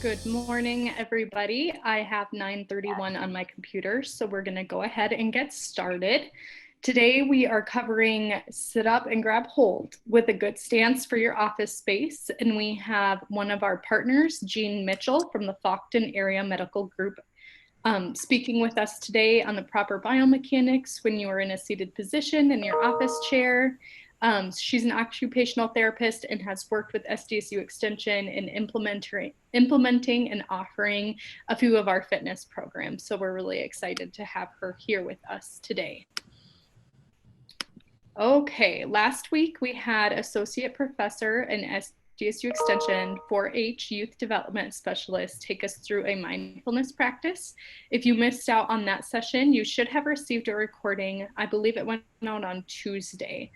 Good morning, everybody. I have 9:31 on my computer, so we're going to go ahead and get started. Today, we are covering sit up and grab hold with a good stance for your office space. And we have one of our partners, Jean Mitchell from the Faulkton Area Medical Group, speaking with us today on the proper biomechanics when you are in a seated position in your office chair. She's an occupational therapist and has worked with SDSU Extension in implementing and offering a few of our fitness programs. So we're really excited to have her here with us today. Okay, last week we had Associate Professor and SDSU Extension 4-H Youth Development Specialist take us through a mindfulness practice. If you missed out on that session, you should have received a recording. I believe it went out on Tuesday.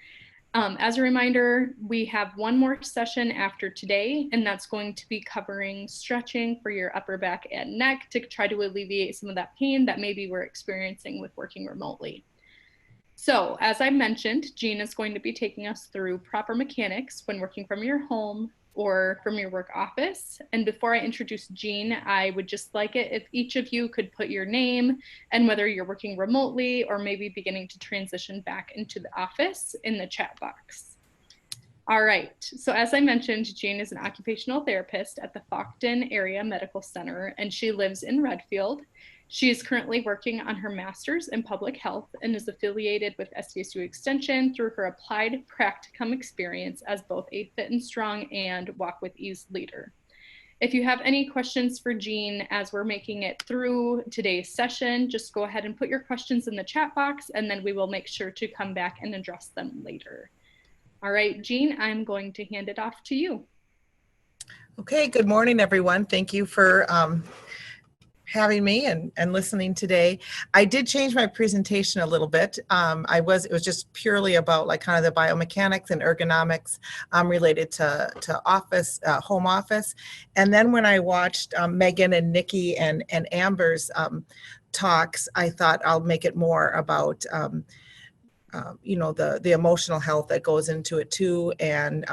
As a reminder, we have one more session after today, and that's going to be covering stretching for your upper back and neck to try to alleviate some of that pain that maybe we're experiencing with working remotely. So, as I mentioned, Jean is going to be taking us through proper mechanics when working from your home or from your work office. And before I introduce Jean, I would just like it if each of you could put your name and whether you're working remotely or maybe beginning to transition back into the office in the chat box. All right, so as I mentioned, Jean is an occupational therapist at the Faulkton Area Medical Center, and she lives in Redfield. She is currently working on her master's in public health and is affiliated with SDSU Extension through her applied practicum experience as both a Fit and Strong and Walk with Ease leader. If you have any questions for Jean as we're making it through today's session, just go ahead and put your questions in the chat box, and then we will make sure to come back and address them later. All right, Jean, I'm going to hand it off to you. Okay, good morning, everyone. Thank you for having me and listening today. I did change my presentation a little bit. It was just purely about like kind of the biomechanics and ergonomics related to office, home office. And then when I watched Megan and Nikki and Amber's talks, I thought I'll make it more about you know, the emotional health that goes into it too, and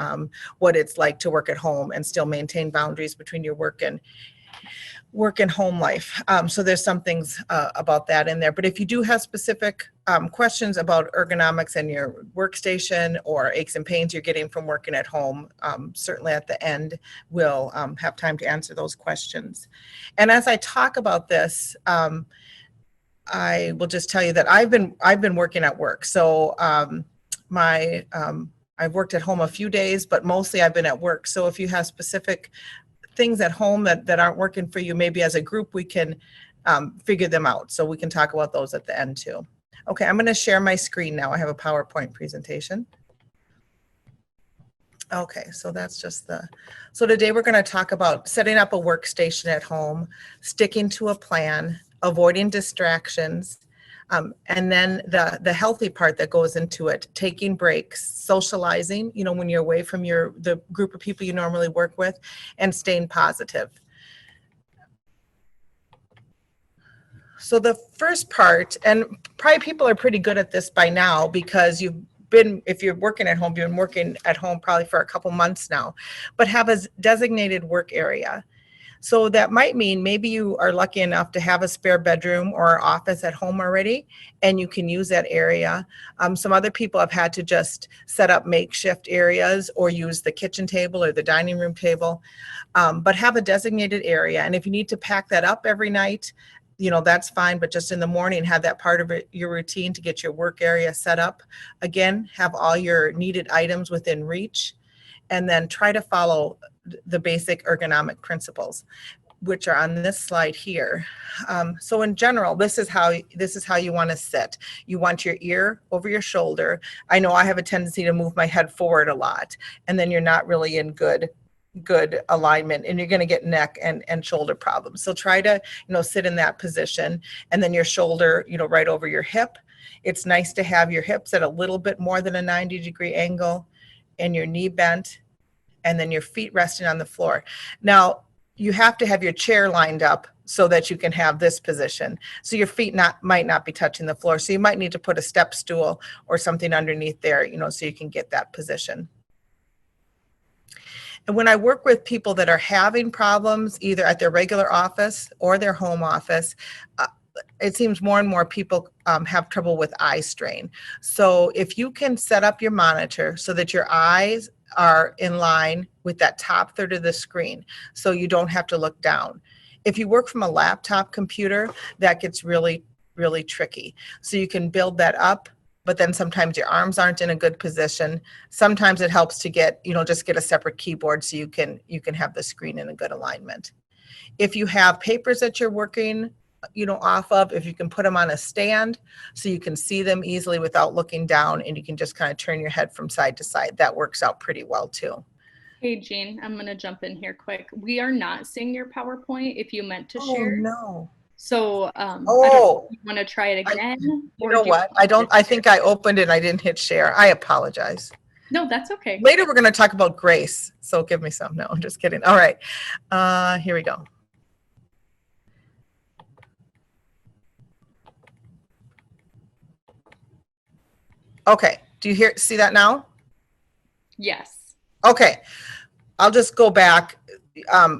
what it's like to work at home and still maintain boundaries between your work and home life. So there's some things about that in there. But if you do have specific questions about ergonomics and your workstation or aches and pains you're getting from working at home, certainly at the end we'll have time to answer those questions. And as I talk about this, I will just tell you that I've been working at work. So I've worked at home a few days, but mostly I've been at work. So if you have specific things at home that aren't working for you, maybe as a group we can figure them out. So we can talk about those at the end too. Okay, I'm going to share my screen now. I have a PowerPoint presentation. Okay, so that's just so today we're going to talk about setting up a workstation at home, sticking to a plan, avoiding distractions, and then the healthy part that goes into it, taking breaks, socializing, you know, when you're away from the group of people you normally work with, and staying positive. So the first part, and probably people are pretty good at this by now because if you're working at home, you've been working at home probably for a couple months now, but have a designated work area. So that might mean maybe you are lucky enough to have a spare bedroom or office at home already, and you can use that area. Some other people have had to just set up makeshift areas or use the kitchen table or the dining room table, but have a designated area. And if you need to pack that up every night, you know, that's fine, but just in the morning, have that part of your routine to get your work area set up. Again, have all your needed items within reach, and then try to follow the basic ergonomic principles, which are on this slide here. So in general, this is how you want to sit. You want your ear over your shoulder. I know I have a tendency to move my head forward a lot, and then you're not really in good alignment, and you're going to get neck and shoulder problems. So try to, you know, sit in that position, and then your shoulder, you know, right over your hip. It's nice to have your hips at a little bit more than a 90-degree angle, and your knee bent, and then your feet resting on the floor. Now, you have to have your chair lined up so that you can have this position. So your feet might not be touching the floor. So you might need to put a step stool or something underneath there, you know, so you can get that position. And when I work with people that are having problems either at their regular office or their home office, it seems more and more people have trouble with eye strain. So if you can set up your monitor so that your eyes are in line with that top third of the screen, so you don't have to look down. If you work from a laptop computer, that gets really, really tricky. So you can build that up, but then sometimes your arms aren't in a good position. Sometimes it helps to get, just get a separate keyboard so you can have the screen in a good alignment. If you have papers that you're working off of, if you can put them on a stand so you can see them easily without looking down, and you can just kind of turn your head from side to side, that works out pretty well too. Hey, Jean, I'm going to jump in here quick. We are not seeing your PowerPoint if you meant to Oh, share. no. So I don't know Oh, if you want to try it again. you know what? I think I opened it and I didn't hit share. I apologize. No, that's okay. Later, we're going to talk about grace. So give me some. No, I'm just kidding. All right. Here we go. Okay. Do you see that now? Yes. Okay. I'll just go back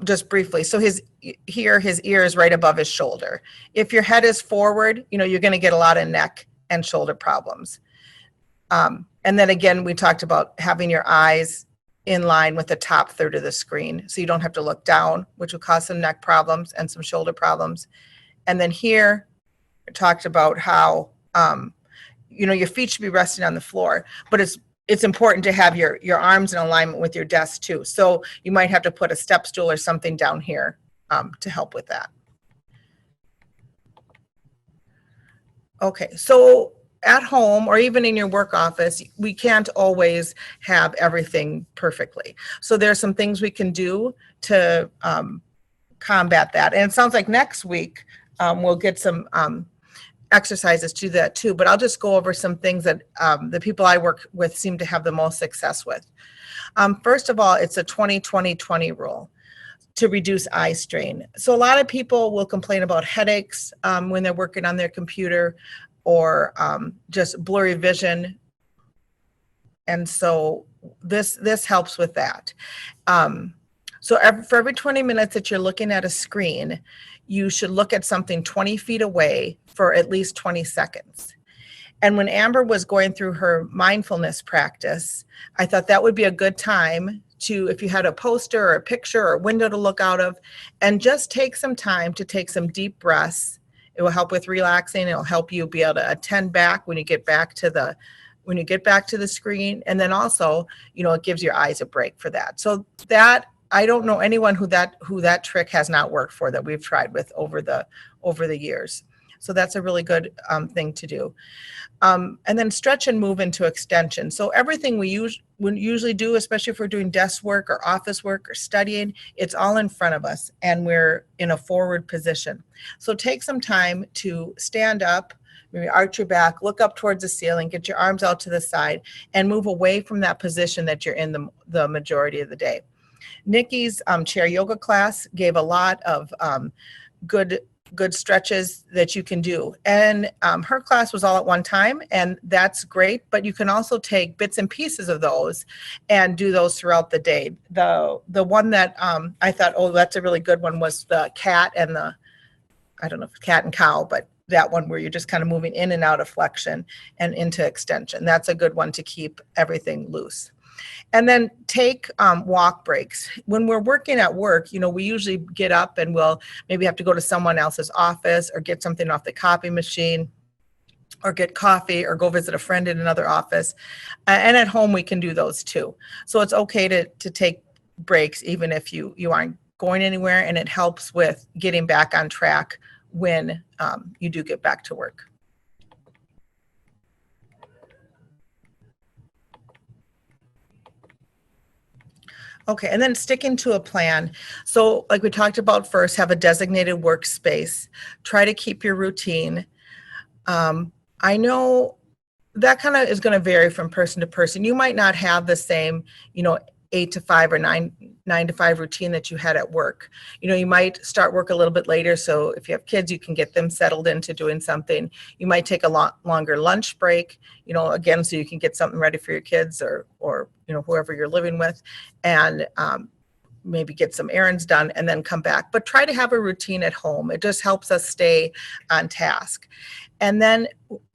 just briefly. So his ear is right above his shoulder. If your head is forward, you're going to get a lot of neck and shoulder problems. And then again, we talked about having your eyes in line with the top third of the screen, so you don't have to look down, which will cause some neck problems and some shoulder problems. And then here, we talked about how your feet should be resting on the floor, but it's important to have your arms in alignment with your desk too. So you might have to put a step stool or something down here to help with that. Okay, so at home or even in your work office, we can't always have everything perfectly. So there are some things we can do to combat that. And it sounds like next week we'll get some exercises to that too, but I'll just go over some things that the people I work with seem to have the most success with. First of all, it's a 20-20-20 rule to reduce eye strain. So a lot of people will complain about headaches when they're working on their computer, or just blurry vision. And so this helps with that. So for every 20 minutes that you're looking at a screen, you should look at something 20 feet away for at least 20 seconds. And when Amber was going through her mindfulness practice, I thought that would be a good time to, if you had a poster or a picture or a window to look out of, and just take some time to take some deep breaths. It will help with relaxing. It'll help you be able to attend back when you get back to the screen. And then also, it gives your eyes a break for that. So that, I don't know anyone who that trick has not worked for, that we've tried with over the years. So that's a really good thing to do. And then stretch and move into extension. So everything we usually do, especially if we're doing desk work or office work or studying, it's all in front of us and we're in a forward position. So take some time to stand up, maybe arch your back, look up towards the ceiling, get your arms out to the side, and move away from that position that you're in the majority of the day. Nikki's chair yoga class gave a lot of good stretches that you can do. And her class was all at one time, and that's great, but you can also take bits and pieces of those and do those throughout the day. The one that I thought, oh, that's a really good one, was the cat and I don't know if it's cat and cow, but that one where you're just kind of moving in and out of flexion and into extension. That's a good one to keep everything loose. And then take walk breaks. When we're working at work, we usually get up and we'll maybe have to go to someone else's office or get something off the copy machine or get coffee or go visit a friend in another office. And at home, we can do those too. So it's okay to take breaks even if you aren't going anywhere, and it helps with getting back on track when you do get back to work. Okay, and then sticking to a plan. So like we talked about first, have a designated workspace. Try to keep your routine. I know that kind of is going to vary from person to person. You might not have the same, 8 to 5 or 9 to 5 routine that you had at work. You might start work a little bit later. So if you have kids, you can get them settled into doing something. You might take a longer lunch break, again, so you can get something ready for your kids or whoever you're living with. And maybe get some errands done and then come back. But try to have a routine at home. It just helps us stay on task. And then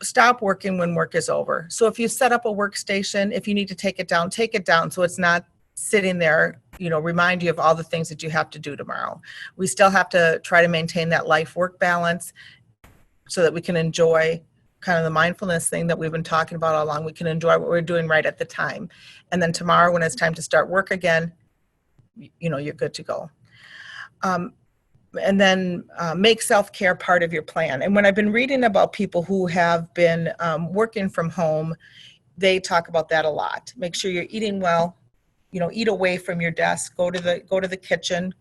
stop working when work is over. So if you set up a workstation, if you need to take it down so it's not sitting there, remind you of all the things that you have to do tomorrow. We still have to try to maintain that life-work balance so that we can enjoy kind of the mindfulness thing that we've been talking about all along. We can enjoy what we're doing right at the time. And then tomorrow when it's time to start work again, you're good to go. And then make self-care part of your plan. And when I've been reading about people who have been working from home, they talk about that a lot. Make sure you're eating well, eat away from your desk, go to the kitchen.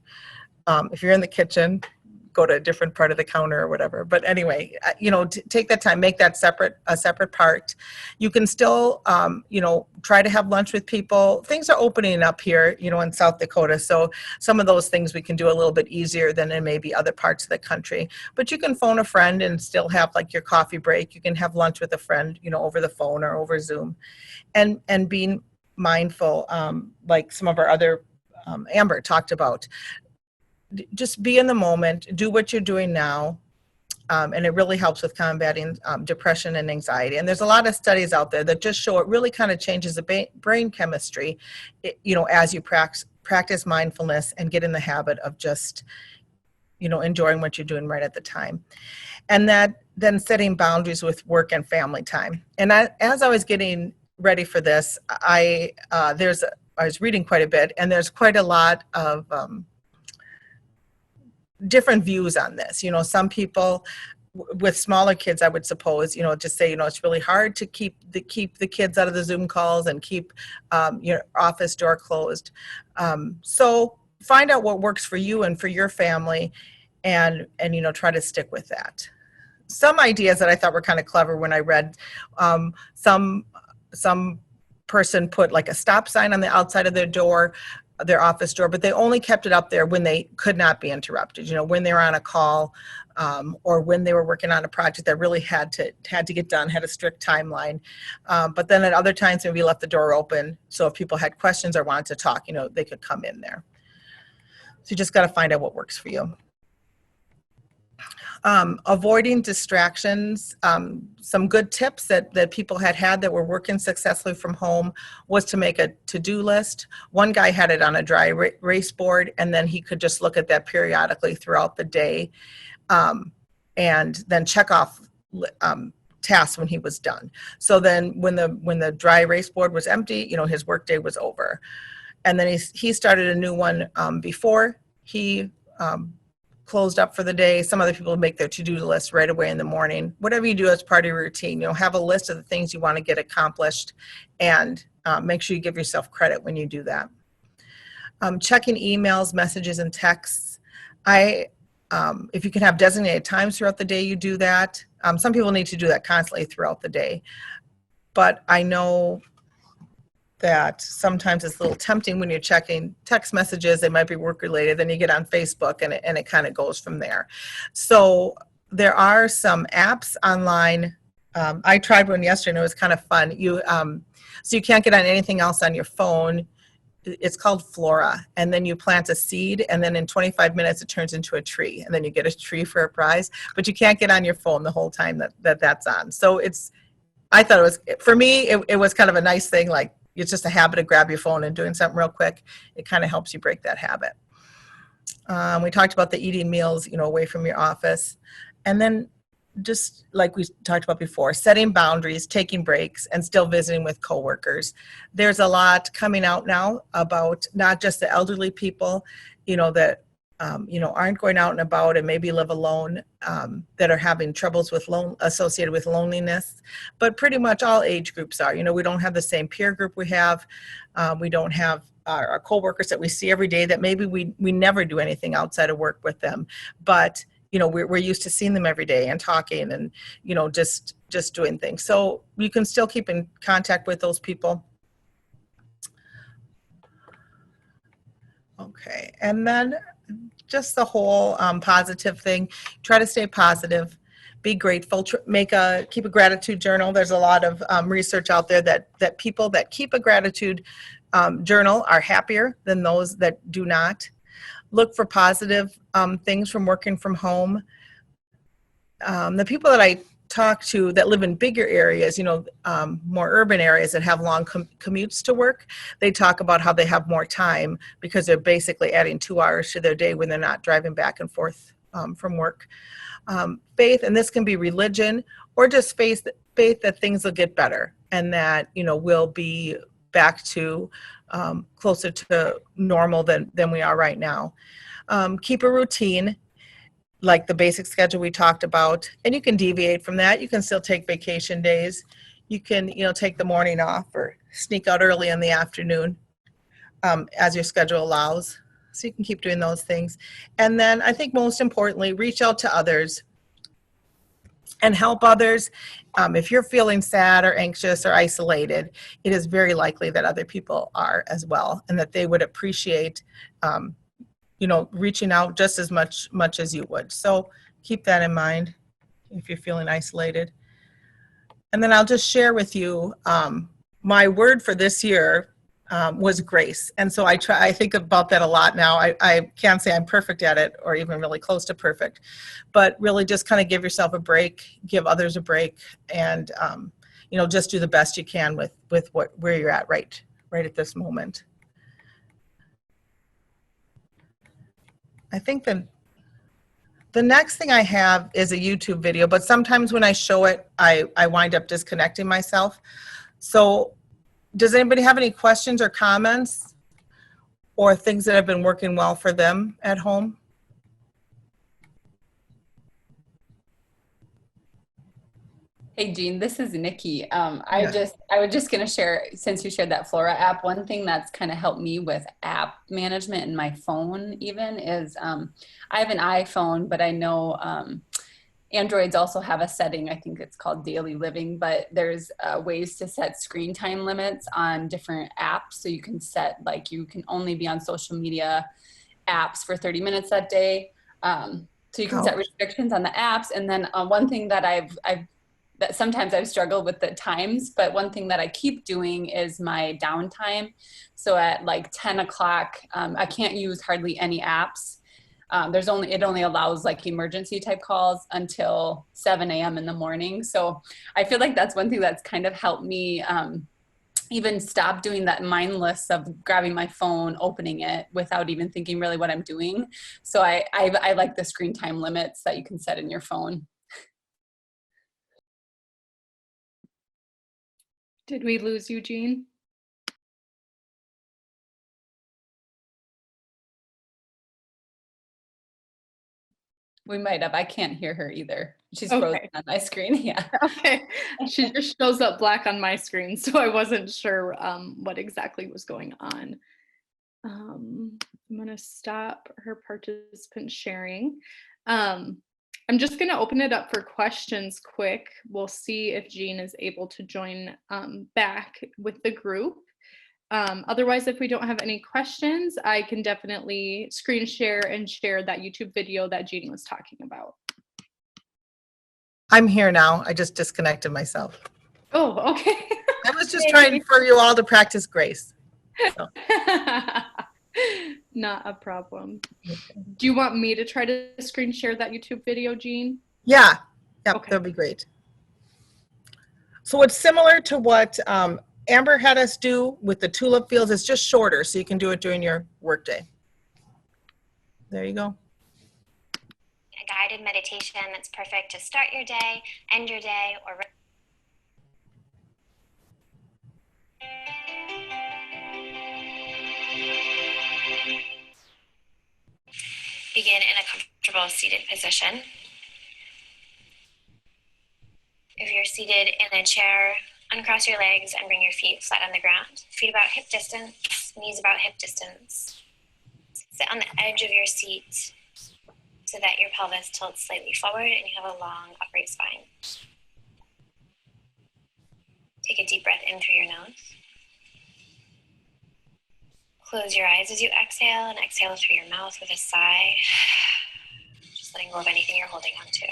If you're in the kitchen, go to a different part of the counter or whatever. But anyway, take that time, make that a separate part. You can still, try to have lunch with people. Things are opening up here, in South Dakota. So some of those things we can do a little bit easier than in maybe other parts of the country. But you can phone a friend and still have like your coffee break. You can have lunch with a friend, over the phone or over Zoom. And being mindful, like some of our other, Amber talked about. Just be in the moment, do what you're doing now, and it really helps with combating depression and anxiety. And there's a lot of studies out there that just show it really kind of changes the brain chemistry, as you practice mindfulness and get in the habit of just, enjoying what you're doing right at the time. And then setting boundaries with work and family time. And as I was getting ready for this, I was reading quite a bit, and there's quite a lot of different views on this. Some people with smaller kids, I would suppose, just say, it's really hard to keep the kids out of the Zoom calls and keep your office door closed. So find out what works for you and for your family, and try to stick with that. Some ideas that I thought were kind of clever when I read, some person put like a stop sign on the outside of their office door, but they only kept it up there when they could not be interrupted, when they were on a call, or when they were working on a project that really had to get done, had a strict timeline. But then at other times, maybe left the door open, so if people had questions or wanted to talk, they could come in there. So you just got to find out what works for you. Avoiding distractions. Some good tips that people had that were working successfully from home was to make a to-do list. One guy had it on a dry erase board, and then he could just look at that periodically throughout the day, and then check off tasks when he was done. So then when the dry erase board was empty, his workday was over. And then he started a new one before he closed up for the day. Some other people make their to-do list right away in the morning. Whatever you do as part of your routine, have a list of the things you want to get accomplished, and make sure you give yourself credit when you do that. Checking emails, messages, and texts. If you can have designated times throughout the day, you do that. Some people need to do that constantly throughout the day. But I know that sometimes it's a little tempting when you're checking text messages. They might be work related. Then you get on Facebook, and it kind of goes from there. So there are some apps online. I tried one yesterday, and it was kind of fun. So you can't get on anything else on your phone. It's called Flora, and then you plant a seed, and then in 25 minutes it turns into a tree, and then you get a tree for a prize. But you can't get on your phone the whole time that's on. So I thought it was, for me, it was kind of a nice thing. Like, it's just a habit to grab your phone and doing something real quick. It kind of helps you break that habit. We talked about the eating meals, away from your office. And then just like we talked about before, setting boundaries, taking breaks, and still visiting with coworkers. There's a lot coming out now about not just the elderly people, that aren't going out and about and maybe live alone, that are having troubles associated with loneliness, but pretty much all age groups are. We don't have the same peer group we have. We don't have our coworkers that we see every day that maybe we never do anything outside of work with them, but we're used to seeing them every day and talking and just doing things. So you can still keep in contact with those people. Okay, and then just the whole positive thing. Try to stay positive, be grateful, keep a gratitude journal. There's a lot of research out there that people that keep a gratitude journal are happier than those that do not. Look for positive things from working from home. The people that I talk to that live in bigger areas, more urban areas that have long commutes to work, they talk about how they have more time because they're basically adding 2 hours to their day when they're not driving back and forth from work. Faith, and this can be religion or just faith that things will get better and that, we'll be back to closer to normal than we are right now. Keep a routine, like the basic schedule we talked about, and you can deviate from that. You can still take vacation days. You can, take the morning off or sneak out early in the afternoon as your schedule allows. So you can keep doing those things. And then I think most importantly, reach out to others and help others. If you're feeling sad or anxious or isolated, it is very likely that other people are as well, and that they would appreciate reaching out just as much as you would. So keep that in mind if you're feeling isolated. And then I'll just share with you my word for this year was grace. And so I think about that a lot now. I can't say I'm perfect at it or even really close to perfect, but really just kind of give yourself a break, give others a break, and just do the best you can with where you're at right at this moment. I think the next thing I have is a YouTube video, but sometimes when I show it, I wind up disconnecting myself. So does anybody have any questions or comments or things that have been working well for them at home? Hey Jean, this is Nikki. I was just gonna share, since you shared that Flora app, one thing that's kind of helped me with app management in my phone even is I have an iPhone, but I know Androids also have a setting, I think it's called daily living, but there's ways to set screen time limits on different apps. So you can set, like, you can only be on social media apps for 30 minutes that day. So you can set restrictions on the apps. And then one thing that that sometimes I've struggled with the times, but one thing that I keep doing is my downtime. So at like 10 o'clock, I can't use hardly any apps. It only allows like emergency type calls until 7 a.m. in the morning. So I feel like that's one thing that's kind of helped me even stop doing that mindless of grabbing my phone, opening it without even thinking really what I'm doing. So I like the screen time limits that you can set in your phone. Did we lose Eugene? We might have. I can't hear her either. She's frozen on my screen. Yeah. Okay. She just shows up black on my screen, so I wasn't sure what exactly was going on. I'm going to stop her participant sharing. I'm just going to open it up for questions quick. We'll see if Jean is able to join back with the group. Otherwise, if we don't have any questions, I can definitely screen share and share that YouTube video that Jean was talking about. I'm here now. I just disconnected myself. Oh, okay. I was just trying for you all to practice grace. So. Not a problem. Okay. Do you want me to try to screen share that YouTube video, Jean? Yeah. Yep, okay. That'd be great. So it's similar to what Amber had us do with the tulip fields. It's just shorter, so you can do it during your workday. There you go. A guided meditation that's perfect to start your day, end your day, or begin in a comfortable seated position. If you're seated in a chair, uncross your legs and bring your feet flat on the ground. Feet about hip distance, knees about hip distance. Sit on the edge of your seat so that your pelvis tilts slightly forward and you have a long upright spine. Take a deep breath in through your nose. Close your eyes as you exhale and exhale through your mouth with a sigh. Just letting go of anything you're holding on to.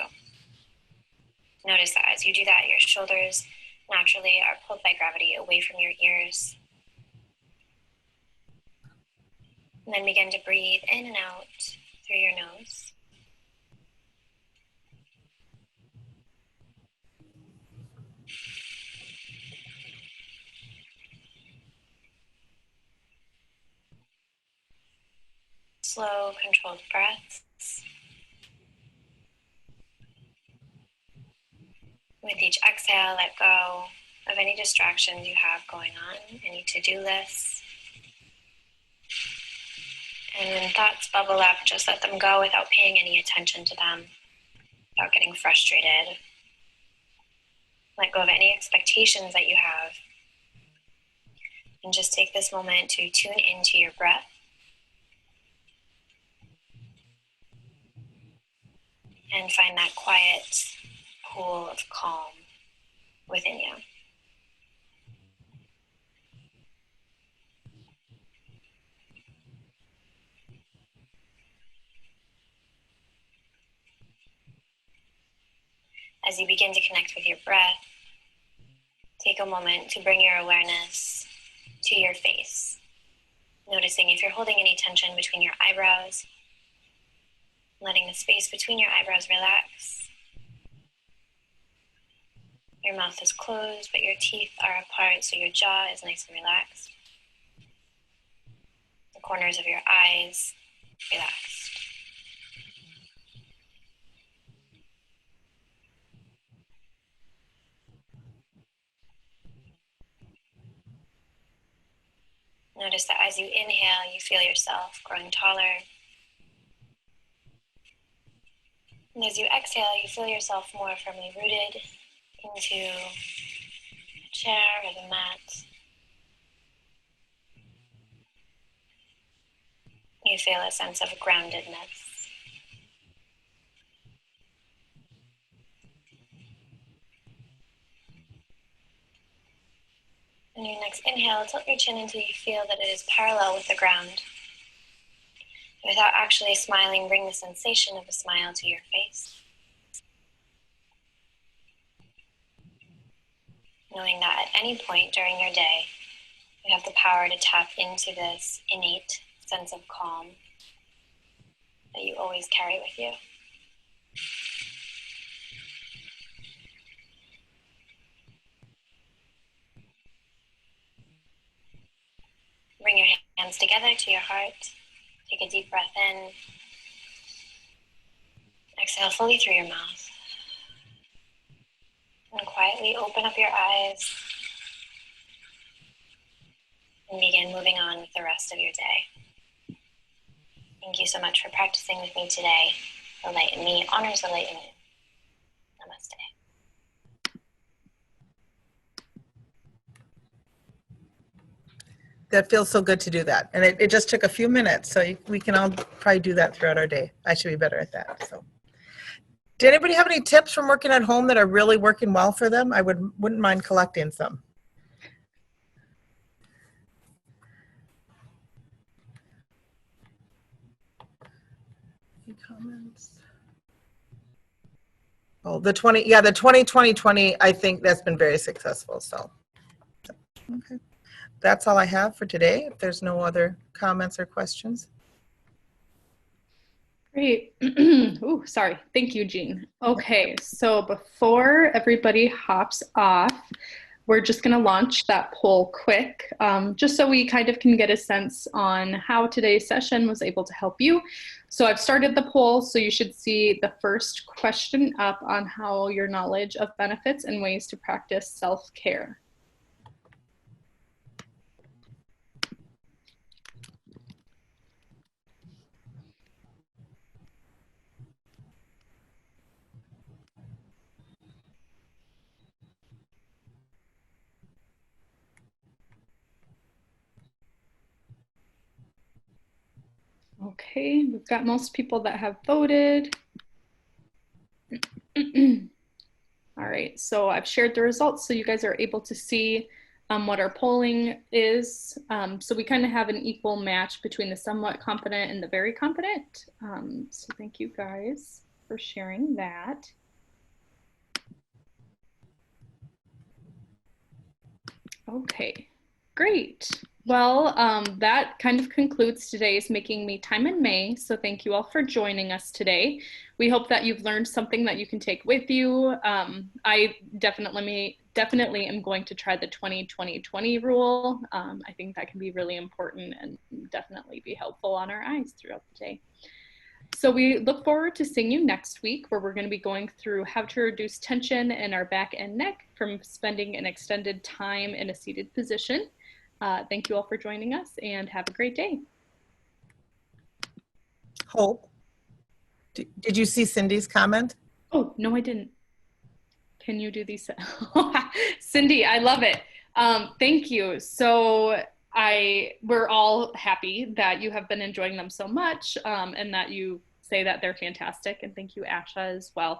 Notice that as you do that, your shoulders naturally are pulled by gravity away from your ears. And then begin to breathe in and out through your nose. Slow, controlled breaths. With each exhale, let go of any distractions you have going on, any to-do lists. And when thoughts bubble up, just let them go without paying any attention to them, without getting frustrated. Let go of any expectations that you have. And just take this moment to tune into your breath. And find that quiet pool of calm within you. As you begin to connect with your breath, take a moment to bring your awareness to your face. Noticing if you're holding any tension between your eyebrows, letting the space between your eyebrows relax. Your mouth is closed, but your teeth are apart, so your jaw is nice and relaxed. The corners of your eyes relaxed. Notice that as you inhale, you feel yourself growing taller. And as you exhale, you feel yourself more firmly rooted into a chair or the mat. You feel a sense of groundedness. On your next inhale, tilt your chin until you feel that it is parallel with the ground. Without actually smiling, bring the sensation of a smile to your face. Knowing that at any point during your day, you have the power to tap into this innate sense of calm that you always carry with you. Bring your hands together to your heart. Take a deep breath in. Exhale fully through your mouth. And quietly open up your eyes and begin moving on with the rest of your day. Thank you so much for practicing with me today. The light in me honors the light in you. Namaste. That feels so good to do that. And it just took a few minutes, so we can all probably do that throughout our day. I should be better at that. So, did anybody have any tips from working at home that are really working well for them? I wouldn't mind collecting some. Any comments? Oh, the 2020, I think that's been very successful. So, okay. That's all I have for today. If there's no other comments or questions. Great. Ooh, sorry. Thank you, Jean. Okay, so before everybody hops off, we're just going to launch that poll quick, just so we kind of can get a sense on how today's session was able to help you. So I've started the poll, so you should see the first question up on how your knowledge of benefits and ways to practice self-care. Okay, we've got most people that have voted. All right, so I've shared the results so you guys are able to see what our polling is. So we kind of have an equal match between the somewhat competent and the very competent. So thank you guys for sharing that. Okay, great. Well, that kind of concludes today's Making Me Time in May. So thank you all for joining us today. We hope that you've learned something that you can take with you. I definitely am going to try the 20-20-20 rule. I think that can be really important and definitely be helpful on our eyes throughout the day. So we look forward to seeing you next week, where we're going to be going through how to reduce tension in our back and neck from spending an extended time in a seated position. Thank you all for joining us, and have a great day. Hope, did you see Cindy's comment? Oh, no, I didn't. Can you do these? Cindy, I love it. Thank you. So we're all happy that you have been enjoying them so much, and that you say that they're fantastic. And thank you, Asha, as well.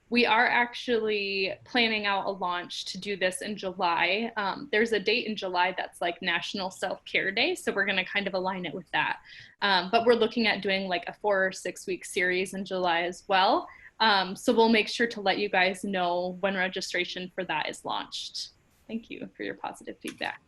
We are actually planning out a launch to do this in July. There's a date in July that's like National Self-Care Day, so we're going to kind of align it with that. But we're looking at doing like a 4 or 6 week series in July as well. So we'll make sure to let you guys know when registration for that is launched. Thank you for your positive feedback.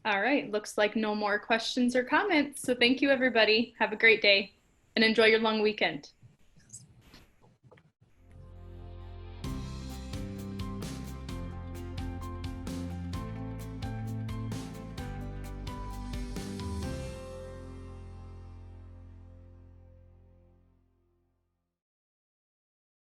All right, looks like no more questions or comments. So thank you, everybody. Have a great day and enjoy your long weekend.